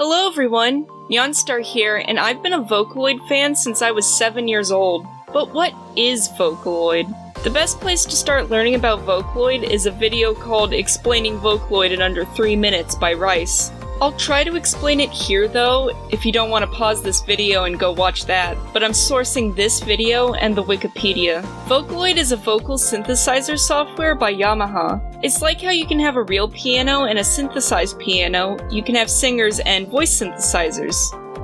Hello everyone, Nyonstar here, and I've been a Vocaloid fan since I was 7 years old. But what is Vocaloid? The best place to start learning about Vocaloid is a video called Explaining Vocaloid in Under 3 Minutes by Rice. I'll try to explain it here though, if you don't want to pause this video and go watch that, but I'm sourcing this video and the Wikipedia. Vocaloid is a vocal synthesizer software by Yamaha. It's like how you can have a real piano and a synthesized piano, you can have singers and voice synthesizers.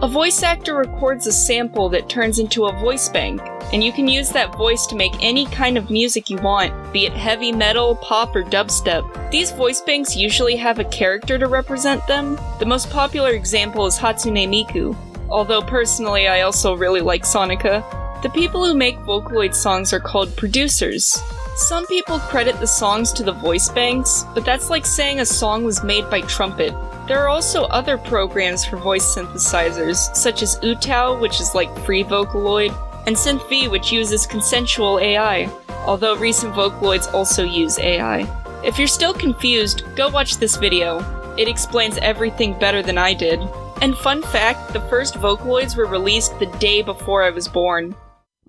A voice actor records a sample that turns into a voice bank, and you can use that voice to make any kind of music you want, be it heavy metal, pop, or dubstep. These voice banks usually have a character to represent them. The most popular example is Hatsune Miku, although personally I also really like Sonica. The people who make Vocaloid songs are called producers. Some people credit the songs to the voice banks, but that's like saying a song was made by Trumpet. There are also other programs for voice synthesizers, such as ooeeoo, which is like free Vocaloid, and SynthV, which uses consensual AI, although recent Vocaloids also use AI. If you're still confused, go watch this video. It explains everything better than I did. And fun fact, the first Vocaloids were released the day before I was born.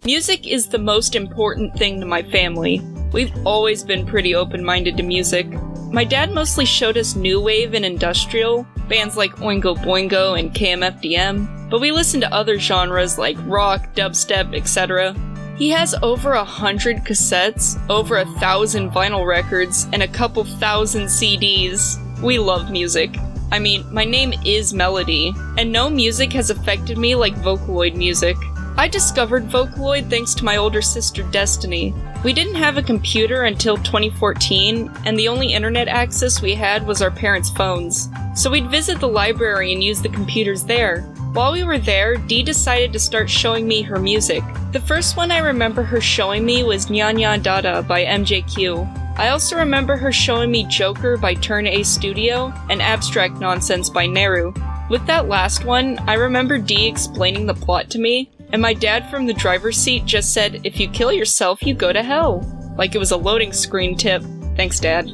Music is the most important thing to my family. We've always been pretty open-minded to music. My dad mostly showed us new wave and industrial, bands like Oingo Boingo and KMFDM, but we listened to other genres like rock, dubstep, etc. He has over 100 cassettes, over 1,000 vinyl records, and a couple thousand CDs. We love music. I mean, my name is Melody, and no music has affected me like Vocaloid music. I discovered Vocaloid thanks to my older sister Destiny. We didn't have a computer until 2014, and the only internet access we had was our parents' phones. So we'd visit the library and use the computers there. While we were there, Dee decided to start showing me her music. The first one I remember her showing me was Nya Nya Dada by MJQ. I also remember her showing me Joker by Turn A Studio and Abstract Nonsense by Neru. With that last one, I remember Dee explaining the plot to me, and my dad from the driver's seat just said, "If you kill yourself, you go to hell." Like it was a loading screen tip. Thanks, Dad.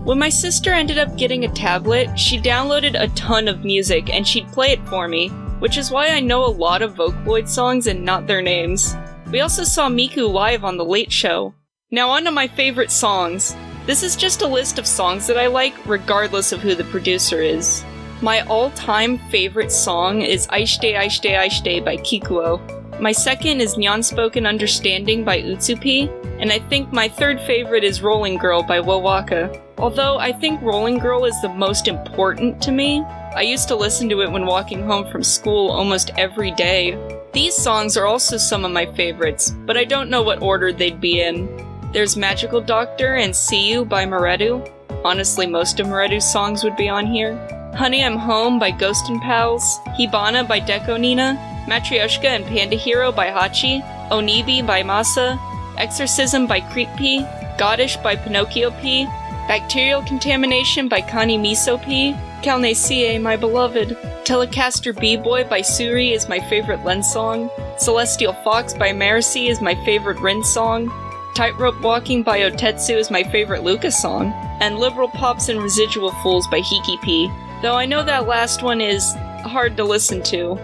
When my sister ended up getting a tablet, she downloaded a ton of music and she'd play it for me, which is why I know a lot of Vocaloid songs and not their names. We also saw Miku live on The Late Show. Now on to my favorite songs. This is just a list of songs that I like, regardless of who the producer is. My all-time favorite song is Aishite Aishite Aishite by Kikuo. My second is Nyanspoken Understanding by Utsupi, and I think my third favorite is Rolling Girl by Wowaka. Although I think Rolling Girl is the most important to me. I used to listen to it when walking home from school almost every day. These songs are also some of my favorites, but I don't know what order they'd be in. There's Magical Doctor and See You by Maredu. Honestly, most of Maredu's songs would be on here. Honey I'm Home by Ghost and Pals, Hibana by Deco Nina, Matryoshka and Panda Hero by Hachi, Onibi by Masa, Exorcism by Creep P, Goddish by Pinocchio P, Bacterial Contamination by Kani Miso P, Calnacie, My Beloved, Telecaster B-Boy by Suri is my favorite Len song, Celestial Fox by Marcy is my favorite Rin song, Tightrope Walking by Otetsu is my favorite Lucas song, and Liberal Pops and Residual Fools by Hiki P, though I know that last one is hard to listen to.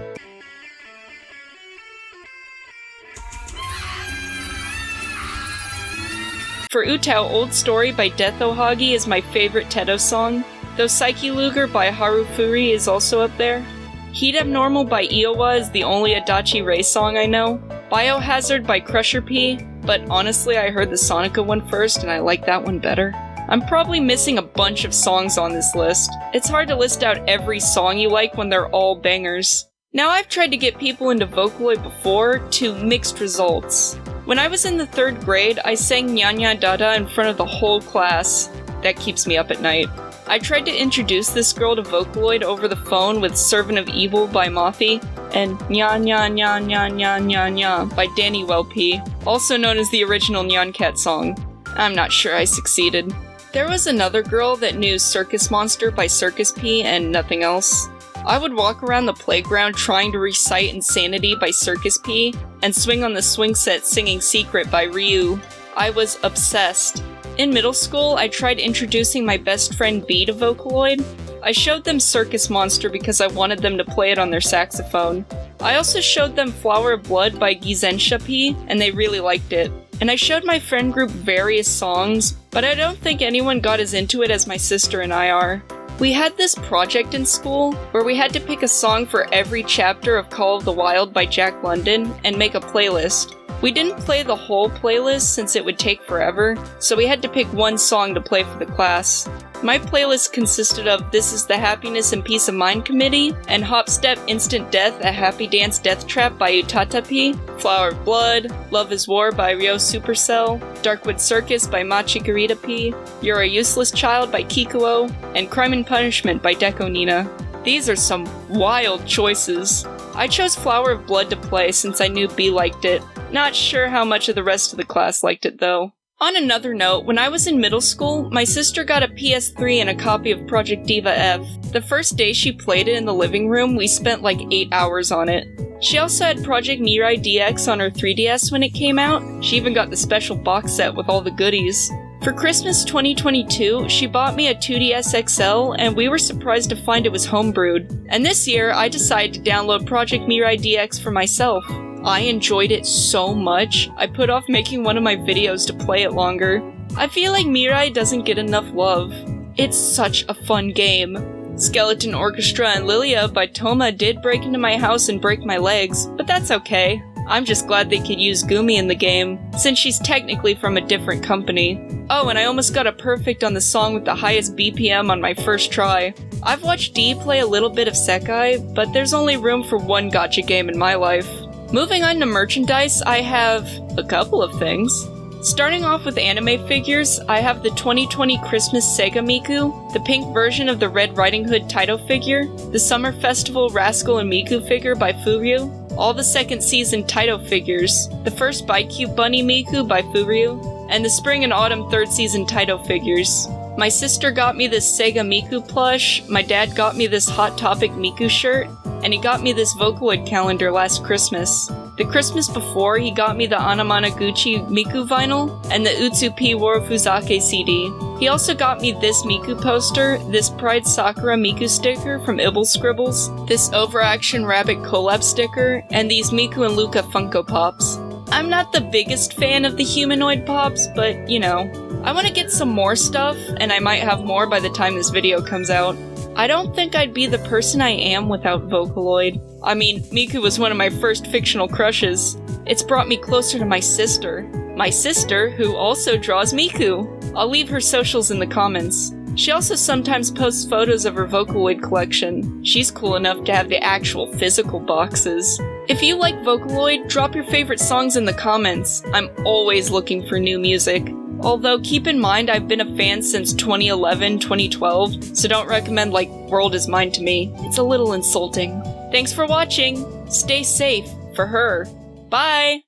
For ooeeoo, Old Story by Death Ohagi is my favorite Teto song, though Psyche Luger by Harufuri is also up there. Heat Abnormal by Iowa is the only Adachi Ray song I know. Biohazard by Crusher P, but honestly I heard the Sonica one first and I like that one better. I'm probably missing a bunch of songs on this list. It's hard to list out every song you like when they're all bangers. Now I've tried to get people into Vocaloid before, to mixed results. When I was in the 3rd grade, I sang Nya Nya Dada in front of the whole class. That keeps me up at night. I tried to introduce this girl to Vocaloid over the phone with Servant of Evil by Mothi, and Nya Nya Nya Nya Nya Nya Nya by Danny Welp, also known as the original Nyan Cat song. I'm not sure I succeeded. There was another girl that knew Circus Monster by Circus P and nothing else. I would walk around the playground trying to recite Insanity by Circus P, and swing on the swing set singing Secret by Ryu. I was obsessed. In middle school, I tried introducing my best friend B to Vocaloid. I showed them Circus Monster because I wanted them to play it on their saxophone. I also showed them Flower of Blood by Gizen Shapi, and they really liked it. And I showed my friend group various songs, but I don't think anyone got as into it as my sister and I are. We had this project in school where we had to pick a song for every chapter of Call of the Wild by Jack London and make a playlist. We didn't play the whole playlist since it would take forever, so we had to pick one song to play for the class. My playlist consisted of This Is the Happiness and Peace of Mind Committee, and Hop Step Instant Death A Happy Dance Death Trap by Utatapi, Flower of Blood, Love is War by Ryo Supercell, Darkwood Circus by Machikaritapi, You're a Useless Child by Kikuo, and Crime and Punishment by Deco Nina. These are some wild choices. I chose Flower of Blood to play since I knew B liked it. Not sure how much of the rest of the class liked it though. On another note, when I was in middle school, my sister got a PS3 and a copy of Project Diva F. The first day she played it in the living room, we spent like 8 hours on it. She also had Project Mirai DX on her 3DS when it came out. She even got the special box set with all the goodies. For Christmas 2022, she bought me a 2DS XL, and we were surprised to find it was homebrewed. And this year, I decided to download Project Mirai DX for myself. I enjoyed it so much, I put off making one of my videos to play it longer. I feel like Mirai doesn't get enough love. It's such a fun game. Skeleton Orchestra and Lilia by Toma did break into my house and break my legs, but that's okay. I'm just glad they could use Gumi in the game, since she's technically from a different company. Oh, and I almost got a perfect on the song with the highest BPM on my first try. I've watched Dee play a little bit of Sekai, but there's only room for one gacha game in my life. Moving on to merchandise, I have a couple of things. Starting off with anime figures, I have the 2020 Christmas Sega Miku, the pink version of the Red Riding Hood Taito figure, the Summer Festival Rascal and Miku figure by Furyu, all the second season Taito figures, the first Bicube Bunny Miku by Furyu, and the Spring and Autumn third season Taito figures. My sister got me this Sega Miku plush, my dad got me this Hot Topic Miku shirt, and he got me this Vocaloid calendar last Christmas. The Christmas before, he got me the Anamanaguchi Miku vinyl and the Utsupi Warufuzake CD. He also got me this Miku poster, this Pride Sakura Miku sticker from Ibble Scribbles, this Overaction Rabbit collab sticker, and these Miku and Luca Funko Pops. I'm not the biggest fan of the humanoid pops, but you know. I want to get some more stuff, and I might have more by the time this video comes out. I don't think I'd be the person I am without Vocaloid. I mean, Miku was one of my first fictional crushes. It's brought me closer to my sister. My sister, who also draws Miku. I'll leave her socials in the comments. She also sometimes posts photos of her Vocaloid collection. She's cool enough to have the actual physical boxes. If you like Vocaloid, drop your favorite songs in the comments. I'm always looking for new music. Although, keep in mind I've been a fan since 2011, 2012, so don't recommend like World Is Mine to me. It's a little insulting. Thanks for watching! Stay safe, for her. Bye!